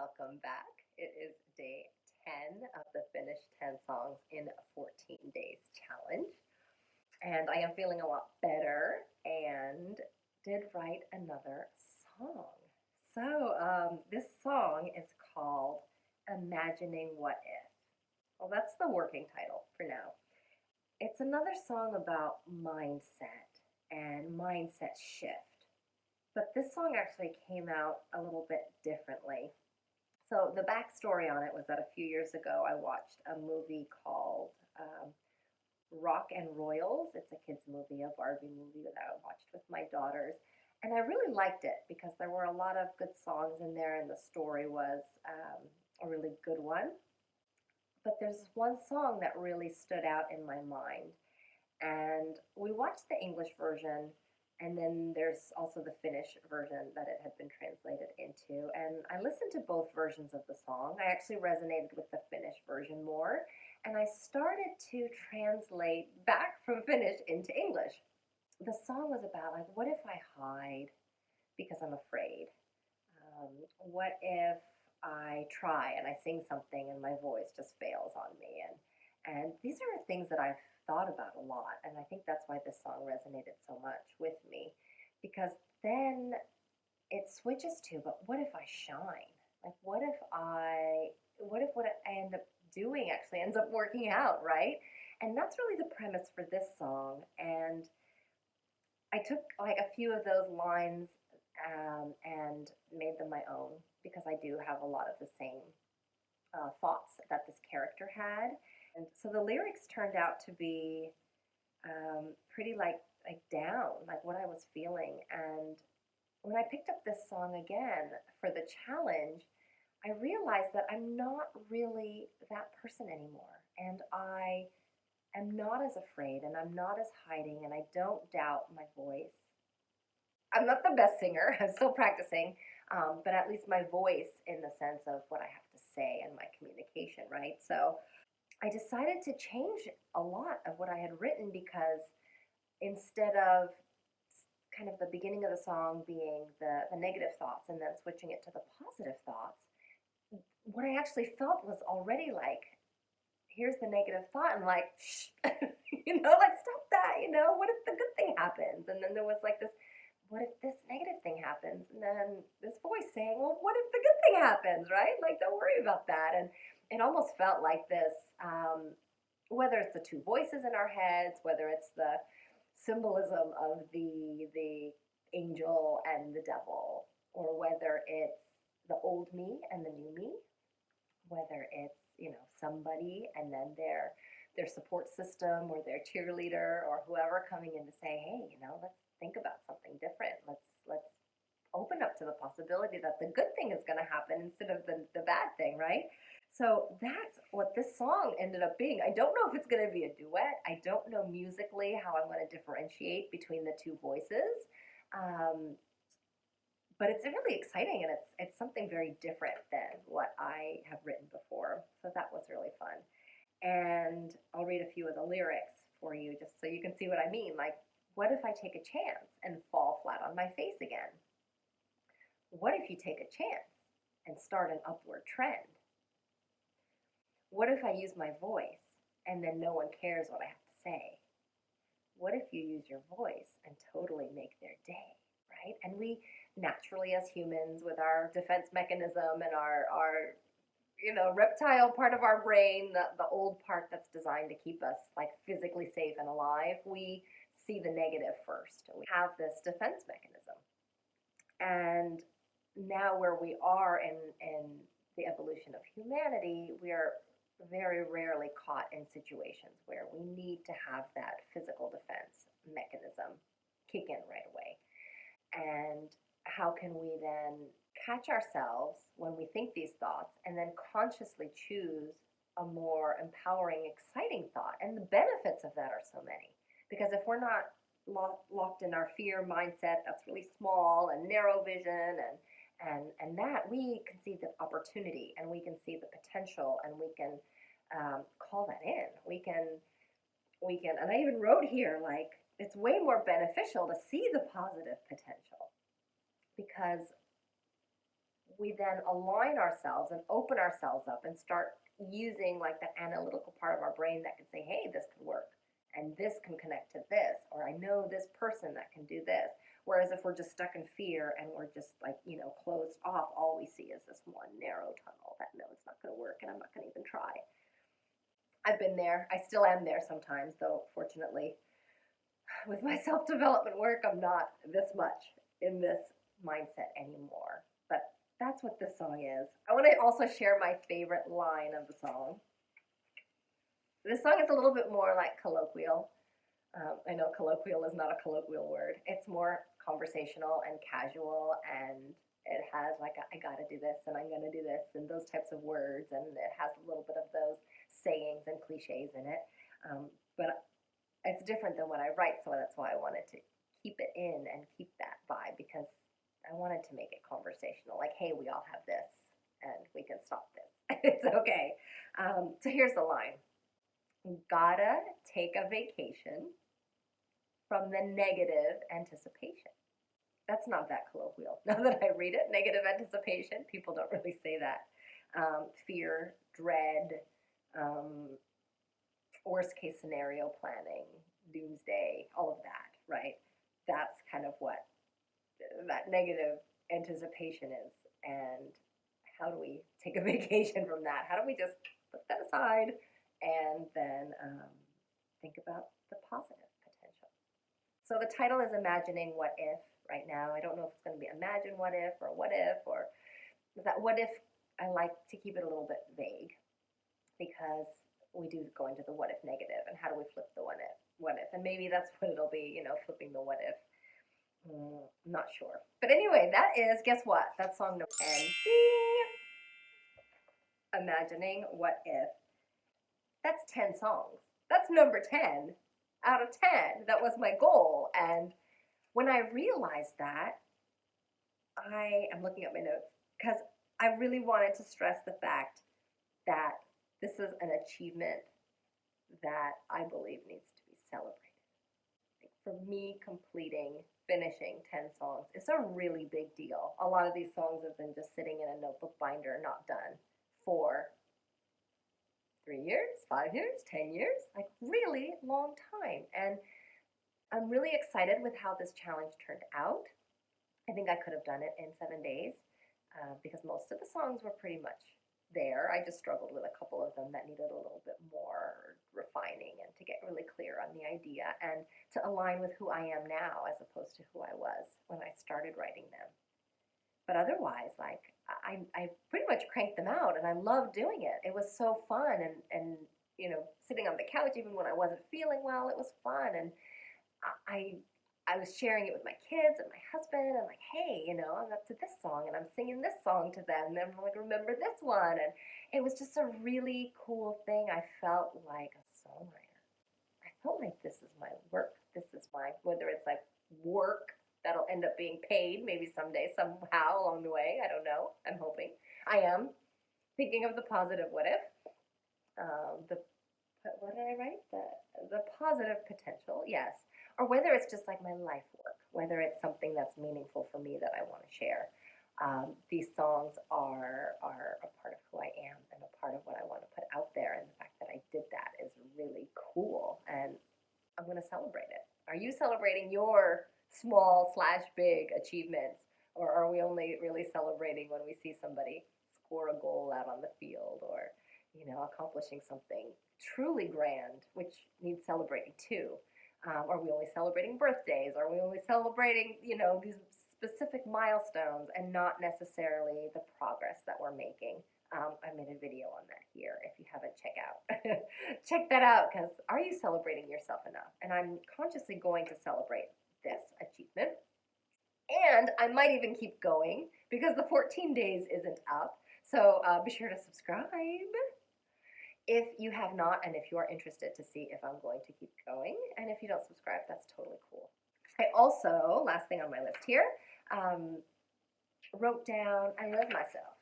welcome back. It is day 10 of the Finish 10 Songs in 14 Days challenge. And I am feeling a lot better and did write another song. This song is called Imagining What If. Well, that's the working title for now. It's another song about mindset and mindset shift. But this song actually came out a little bit differently. So the backstory on it was that a few years ago I watched a movie called Rock and Royals. It's a kids movie, a Barbie movie that I watched with my daughters. And I really liked it because there were a lot of good songs in there and the story was a really good one. But there's one song that really stood out in my mind. And we watched the English version, and then there's also the Finnish version that it had been translated into. And I listened to both versions of the song. I actually resonated with the Finnish version more, and I started to translate back from Finnish into English. The song was about, like, what if I hide because I'm afraid? What if I try and I sing something and my voice just fails on me? And these are things that I've thought about a lot, and I think that's why this song resonated so much with me, because then it switches to, but what if I shine? Like, what if what I end up doing actually ends up working out, right? And that's really the premise for this song. And I took like a few of those lines and made them my own because I do have a lot of the same thoughts that this character had. And so the lyrics turned out to be pretty like down, like what I was feeling. And when I picked up this song again for the challenge, I realized that I'm not really that person anymore. And I am not as afraid and I'm not as hiding and I don't doubt my voice. I'm not the best singer, I'm still practicing, but at least my voice in the sense of what I have to say and my communication, right? So I decided to change a lot of what I had written because instead of kind of the beginning of the song being the negative thoughts and then switching it to the positive thoughts, what I actually felt was already like, here's the negative thought, and like, shh, like stop that, what if the good thing happens? And then there was like this, what if this negative thing happens? And then this voice saying, well, what if the good thing happens, right? Like, don't worry about that. And it almost felt like this, whether it's the two voices in our heads, whether it's the symbolism of the angel and the devil, or whether it's the old me and the new me, whether it's, somebody and then their support system or their cheerleader or whoever coming in to say, hey, let's think about something different. Let's open up to the possibility that the good thing is going to happen instead of the bad thing, right? So that's what this song ended up being. I don't know if it's going to be a duet. I don't know musically how I'm going to differentiate between the two voices. But it's really exciting, and it's something very different than what I have written before. So that was really fun. And I'll read a few of the lyrics for you just so you can see what I mean. Like, what if I take a chance and fall flat on my face again? What if you take a chance and start an upward trend? What if I use my voice and then no one cares what I have to say? What if you use your voice and totally make their day, right? And we naturally, as humans, with our defense mechanism and our reptile part of our brain, the old part that's designed to keep us like physically safe and alive, we see the negative first. We have this defense mechanism. And now where we are in the evolution of humanity, we are very rarely caught in situations where we need to have that physical defense mechanism kick in right away. And how can we then catch ourselves when we think these thoughts and then consciously choose a more empowering, exciting thought? And the benefits of that are so many. Because if we're not locked in our fear mindset that's really small and narrow vision and that, we can see the opportunity and we can see the potential and we can call that in. We can, and I even wrote here, like, it's way more beneficial to see the positive potential because we then align ourselves and open ourselves up and start using like that analytical part of our brain that can say, hey, this could work and this can connect to this, or I know this person that can do this. Whereas if we're just stuck in fear and we're just like, closed off, all we see is this one narrow tunnel that no, it's not going to work and I'm not going to even try. I've been there. I still am there sometimes, though, fortunately. With my self development work, I'm not this much in this mindset anymore. But that's what this song is. I want to also share my favorite line of the song. This song is a little bit more like colloquial. I know colloquial is not a colloquial word. It's more conversational and casual, and it has like I gotta do this and I'm gonna do this and those types of words, and it has a little bit of those sayings and cliches in it. But it's different than what I write, so that's why I wanted to keep it in and keep that vibe, because I wanted to make it conversational. Like, hey, we all have this, and we can stop this. It's okay. So here's the line. Gotta take a vacation from the negative anticipation. That's not that colloquial. Now that I read it, negative anticipation, people don't really say that. Fear, dread, worst case scenario planning, doomsday, all of that, right? That's kind of what that negative anticipation is. And how do we take a vacation from that? How do we just put that aside and then think about the positive potential? So the title is Imagining What If right now. I don't know if it's going to be Imagine What If or that what if. I like to keep it a little bit vague, because we do go into the what if negative, and how do we flip the what if, and maybe that's what it'll be, flipping the what if. Not sure. But anyway, that is, guess what? That's song number 10. Ding! Imagining What If. That's 10 songs. That's number 10 out of 10. That was my goal. And when I realized that, I am looking at my notes, because I really wanted to stress the fact that this is an achievement that I believe needs to be celebrated. For me, finishing 10 songs is a really big deal. A lot of these songs have been just sitting in a notebook binder, not done, for 3 years, 5 years, 10 years, like really long time. And I'm really excited with how this challenge turned out. I think I could have done it in 7 days, because most of the songs were pretty much there. I just struggled with a couple of them that needed a little bit more refining and to get really clear on the idea and to align with who I am now as opposed to who I was when I started writing them. But otherwise, like, I pretty much cranked them out, and I loved doing it. It was so fun, and sitting on the couch even when I wasn't feeling well, it was fun. And I was sharing it with my kids and my husband, and like, hey, I'm up to this song and I'm singing this song to them, and I'm like, remember this one. And it was just a really cool thing. I felt like a songwriter. I felt like this is my work. This is whether it's like work that'll end up being paid maybe someday, somehow along the way. I don't know. I'm hoping. I am thinking of the positive what if. What did I write? The positive potential, yes. Or whether it's just like my life work, whether it's something that's meaningful for me that I want to share. These songs are a part of who I am and a part of what I want to put out there. And the fact that I did that is really cool, and I'm going to celebrate it. Are you celebrating your small/big achievements, or are we only really celebrating when we see somebody score a goal out on the field, or accomplishing something truly grand, which needs celebrating too? Are we only celebrating birthdays? Are we only celebrating, these specific milestones and not necessarily the progress that we're making? I made a video on that here. If you haven't check that out, because are you celebrating yourself enough? And I'm consciously going to celebrate this achievement. And I might even keep going, because the 14 days isn't up. So be sure to subscribe if you have not, and if you are interested to see if I'm going to keep going. And if you don't subscribe, that's totally cool. I also, last thing on my list here, wrote down I Love Myself.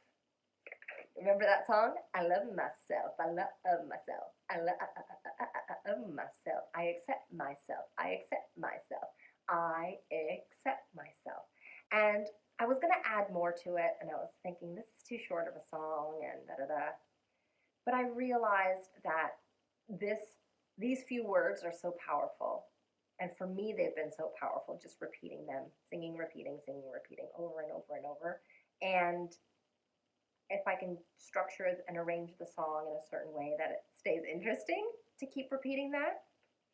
Remember that song? I love myself. I love myself. I love myself. I accept myself. I accept myself. I accept myself. And I was going to add more to it, and I was thinking this is too short of a song, and da da da. But I realized that this these few words are so powerful. And for me, they've been so powerful, just repeating them, singing, repeating over and over and over. And if I can structure and arrange the song in a certain way that it stays interesting to keep repeating that,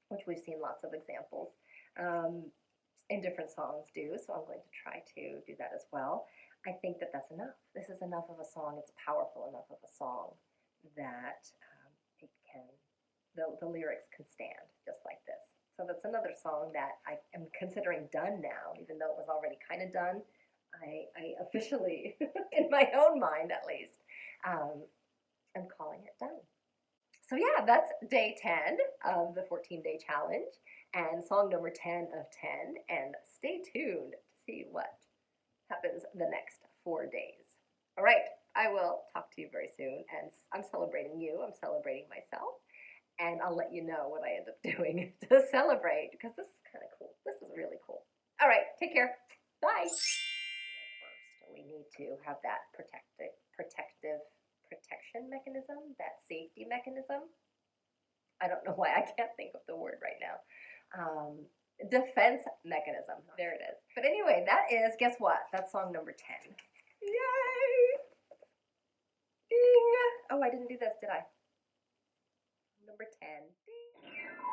which we've seen lots of examples in different songs do. So I'm going to try to do that as well. I think that that's enough. This is enough of a song. It's powerful enough of a song that it can, the lyrics can stand just like this. So that's another song that I am considering done now, even though it was already kind of done. I officially, in my own mind at least, am calling it done. So yeah, that's day 10 of the 14-day challenge and song number 10 of 10. And stay tuned to see what happens the next 4 days. All right, I will talk to you very soon. And I'm celebrating you, I'm celebrating myself. And I'll let you know what I end up doing to celebrate because this is kind of cool. This is really cool. All right, take care. Bye. First, we need to have that protection mechanism, that safety mechanism. I don't know why I can't think of the word right now. Defense mechanism. There it is. But anyway, that is, guess what? That's song number 10. Yay! Ding! Oh, I didn't do this, did I? Number 10. Ding!